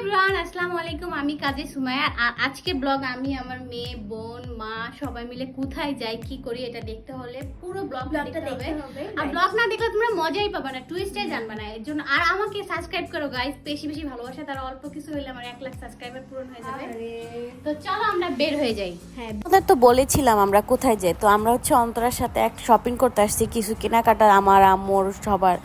Everyone, আসসালামু আলাইকুম। আমি কাজী সুমাইয়া। আর আজকে ব্লগ আমি আমার মেয়ে, বোন, মা সবাই মিলে কোথায় যাই, কি করি এটা দেখতে হলে পুরো ব্লগটা দেখতে হবে। আর ব্লগ না দেখলে তোমরা মজাই পাবে না, টুইস্টই জানবে না। এর জন্য আর আমাকে সাবস্ক্রাইব করো গাইস, বেশি বেশি ভালোবাসা। তার অল্প কিছু হলে আমার 1 লাখ সাবস্ক্রাইবার পূরণ হয়ে যাবে। তো চলো আমরা বের হয়ে যাই। হ্যাঁ, আমাদের তো বলেছিলাম আমরা কোথায় যাই। তো আমরা হচ্ছে অন্তরার সাথে এক শপিং করতে আসছি, কিছু কেনাকাটা আমার আম্মুর সবার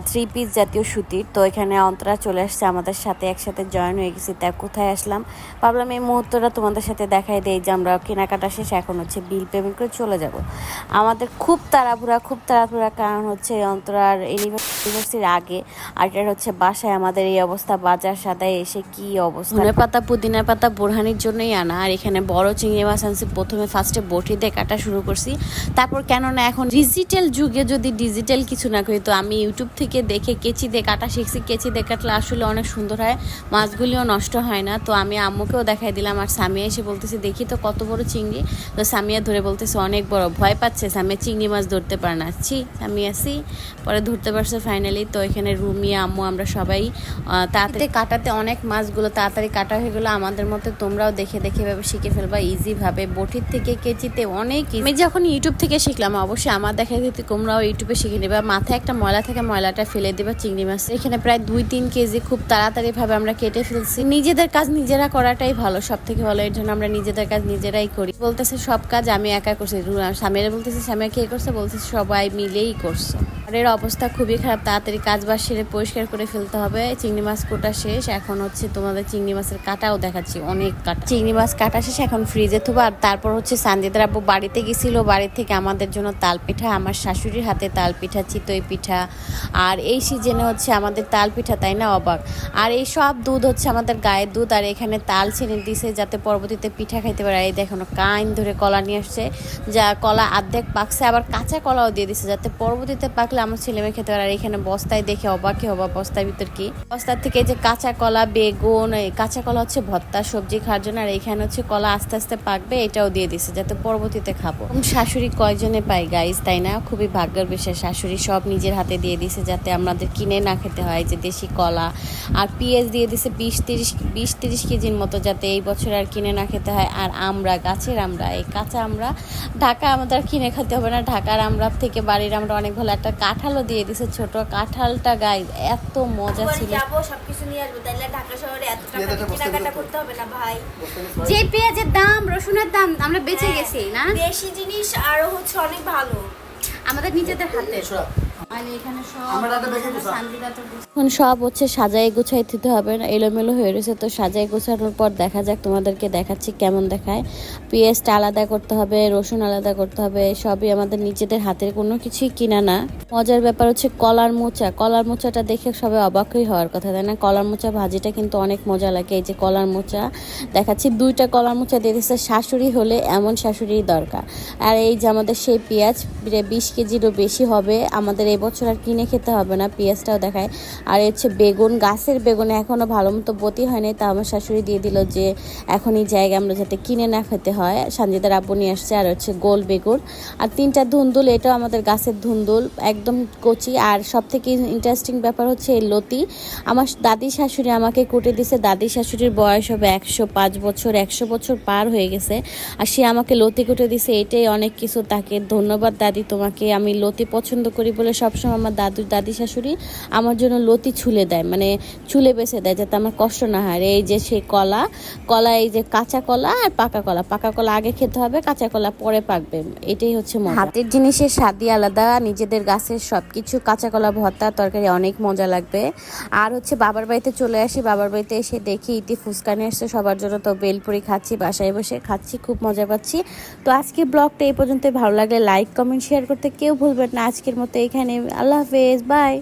3 পিস জাতীয় সুতির। তো এখানে অন্তরা চলে আসছে আমাদের সাথে, একসাথে জয়েন হয়ে গেছি। তাই কোথায় আসলাম ভাবলাম এই মুহূর্তটা তোমাদের সাথে দেখাই দেই যে আমরা কেনাকাটা শেষ, এখন হচ্ছে বিল পেমেন্ট করে চলে যাব। আমাদের খুব তাড়াহুড়া, কারণ হচ্ছে অন্তরার ইউনিভার্সিটির আগে, আর এটা হচ্ছে বাসায় আমাদের এই অবস্থা। বাজার সাদায় এসে কি অবস্থা, ধনে পাতা পুদিনা পাতা বোরহানির জন্যই আনা। আর এখানে বড় চিংড়ি মাছ আনছি। প্রথমে ফার্স্টে বটি দিয়ে কাটা শুরু করছি, তারপর কেননা এখন ডিজিটাল যুগে যদি ডিজিটাল কিছু না করি, তো আমি ইউটিউব থেকে দেখে কেচি দিয়ে কাটা শিখছি। কেচি দিয়ে কাটলে আসলে অনেক সুন্দর হয়, মাছগুলিও নষ্ট হয় না। তো আমি আম্মুকেও দেখাই দিলাম। আর সামিয়া এসে বলতেছে দেখি তো কত বড় চিংড়ি। তো সামিয়া ধরে বলতেছে অনেক বড়, ভয় পাচ্ছে। সামিয়া চিংড়ি মাছ ধরতে পারে না। সামিয়া পরে ধরতে পারছে ফাইনালি। তো এখানে রুমিয়া, আম্মু, আমরা সবাই তাড়াতাড়ি কাটাতে, অনেক মাছগুলো তাড়াতাড়ি কাটা হয়ে গেলো। আমাদের মতো তোমরাও দেখে এভাবে শিখে ফেলবা ইজিভাবে। বটির থেকে কেচিতে অনেক ইজি। আমি যখন ইউটিউব থেকে শিখলাম, অবশ্যই আমার দেখা দিতে তোমরাও ইউটিউবে শিখে নেবা। মাথায় একটা ময়লা থেকে ময়লাটা ফেলে দেবা চিংড়ি মাছ। এখানে প্রায় 2-3 কেজি খুব তাড়াতাড়ি ভাবে আমরা কেটে ফেলছি। নিজেদের কাজ নিজেরা করাটাই ভালো, সব থেকে ভালো। এর জন্য আমরা নিজেদের কাজ নিজেরাই করি। বলতেছে সব কাজ আমি একা করছি। সামিরা বলতেছে সামিয়া কে করছে, বলতেছে সবাই মিলেই করছে। ঘরের অবস্থা খুবই খারাপ, তাড়াতাড়ি কাজ বাজ সেরে পরিষ্কার করে ফেলতে হবে। চিংড়ি মাছ কোটা শেষ, এখন হচ্ছে তোমাদের চিংড়ি মাছের কাটাও দেখাচ্ছি। অনেক কাটা চিংড়ি মাছ কাটা শেষ, এখন ফ্রিজে থুবো। আর তারপর হচ্ছে সানজিদার আব্বু বাড়িতে গেছিল, বাড়ি থেকে আমাদের জন্য তাল পিঠা, আমার শাশুড়ির হাতে তাল পিঠা, চিতই পিঠা। আর এই সিজনে হচ্ছে আমাদের তাল পিঠা, তাই না অবাক। আর এই সব দুধ হচ্ছে আমাদের গায়ের দুধ। আর এখানে তাল ছেড়ে দিছে যাতে পরবর্তীতে পিঠা খাইতে পারে। এই দেখো কাইন ধরে কলা নিয়ে আসছে, যা কলা অর্ধেক পাকছে, আবার কাঁচা কলাও দিয়ে দিছে যাতে পরবর্তীতে পাকলে আমার ছেলে মেয়ে খেতে পারে। আর এখানে বস্তায় দেখে অবাকই হবা, বস্তার ভিতর কি। বস্তার থেকে যে কাঁচা কলা, বেগুন, কাঁচা কলা হচ্ছে ভর্তা সবজি খাওয়ার জন্য। আর এখানে হচ্ছে কলা আস্তে আস্তে পাকবে, এটাও দিয়ে দিছে যাতে পরবর্তীতে খাবো। শাশুড়ি কয়জনে পাই গাইস, তাই না? খুবই ভাগ্যের বিষয়। শাশুড়ি সব নিজের হাতে দিয়ে দিছে যাতে আমাদের কিনে না খেতে হয়। যে দেশি কলা আর পেঁয়াজ দিয়ে দিছে 20-30 কেজির মতো, যাতে এই বছর আর কিনে না খেতে হয়। আর আমরা গাছের আমরা, এই কাঁচা আমরা ঢাকা আমাদের কিনে খেতে হবে না। ঢাকার আমরা থেকে বাড়ির আমরা অনেক ভালো। একটা কাঁঠালও দিয়ে দিছে, ছোট কাঁঠালটা গাইস এত মজা ছিল। সবকিছু নিয়ে আসবো, তাহলে ঢাকা শহরে এত টাকা কেনাকাটা করতে হবে না ভাই। যে পেঁয়াজের দাম, রসুনের দাম, আমরা বেঁচে গেছি না। দেশি জিনিস আরো হচ্ছে অনেক ভালো আমাদের নিজেদের হাতে। এখন সব হচ্ছে সাজাই গুছাই দিতে হবে না, এলোমেলো হয়ে রয়েছে। তো সাজাই গোছানোর পর দেখা যাক, তোমাদেরকে দেখাচ্ছি কেমন দেখায়। পেঁয়াজটা আলাদা করতে হবে, রসুন আলাদা করতে হবে, সবই আমাদের নিজেদের হাতের, কোনো কিছুই কিনা না। মজার ব্যাপার হচ্ছে কলার মোচাটা দেখে সবাই অবাকই হওয়ার কথা, তাই না? কলার মোচা ভাজিটা কিন্তু অনেক মজা লাগে। এই যে কলার মোচা দেখাচ্ছি, 2টা কলার মোচা দিয়ে দিচ্ছে। শাশুড়ি হলে এমন শাশুড়ি দরকার। আর এই যে আমাদের সেই পেঁয়াজ 20 কেজিরও বেশি হবে, আমাদের এবছর আর কিনে খেতে হবে না। পেঁয়াজটাও দেখায়। আর হচ্ছে বেগুন, গাছের বেগুন এখনও ভালো মতো বতি হয়নি, তা আমার শাশুড়ি দিয়ে দিল যে এখন এই জায়গায় আমরা যাতে কিনে না খেতে হয়। সানজিদার আব্বু নিয়ে আসছে। আর হচ্ছে গোল বেগুন আর 3টা ধুন্দুল, এটাও আমাদের গাছের ধুন্দুল, একদম কচি। আর সব থেকে ইন্টারেস্টিং ব্যাপার হচ্ছে এই লতি, আমার দাদি শাশুড়ি আমাকে কুটে দিছে। দাদি শাশুড়ির বয়স হবে 105 বছর, 100 বছর পার হয়ে গেছে। আর সে আমাকে লতি কুটে দিছে, এটাই অনেক কিছু। তাকে ধন্যবাদ দাদি তোমাকে। আমি লতি পছন্দ করি বলে সবসময় আমার দাদি শাশুড়ি আমার জন্য লতি ছুলে দেয়, মানে ছুলে বেছে দেয় যাতে আমার কষ্ট না হয়। এই যে সেই কলা, এই যে কাঁচা কলা আর পাকা কলা আগে খেতে হবে, কাঁচা কলা পরে পাকবে। এটাই হচ্ছে মজা। হাতের জিনিসের স্বাদই আলাদা, নিজেদের গাছের সবকিছু। কাঁচা কলা ভর্তা তরকারি অনেক মজা লাগবে। আর হচ্ছে বাবার বাড়িতে চলে আসি, বাবার বাড়িতে এসে দেখি ইতি ফুচকা নিয়ে আসছে সবার জন্য। তো বেলপুরি খাচ্ছি, বাসায় বসে খাচ্ছি, খুব মজা পাচ্ছি। তো আজকের ব্লগটা এই পর্যন্ত। ভালো লাগলে লাইক কমেন্ট শেয়ার করতে কেউ ভুলবেন না। আজকের মতো এখানে, আল্লাহ হাফেজ, বাই।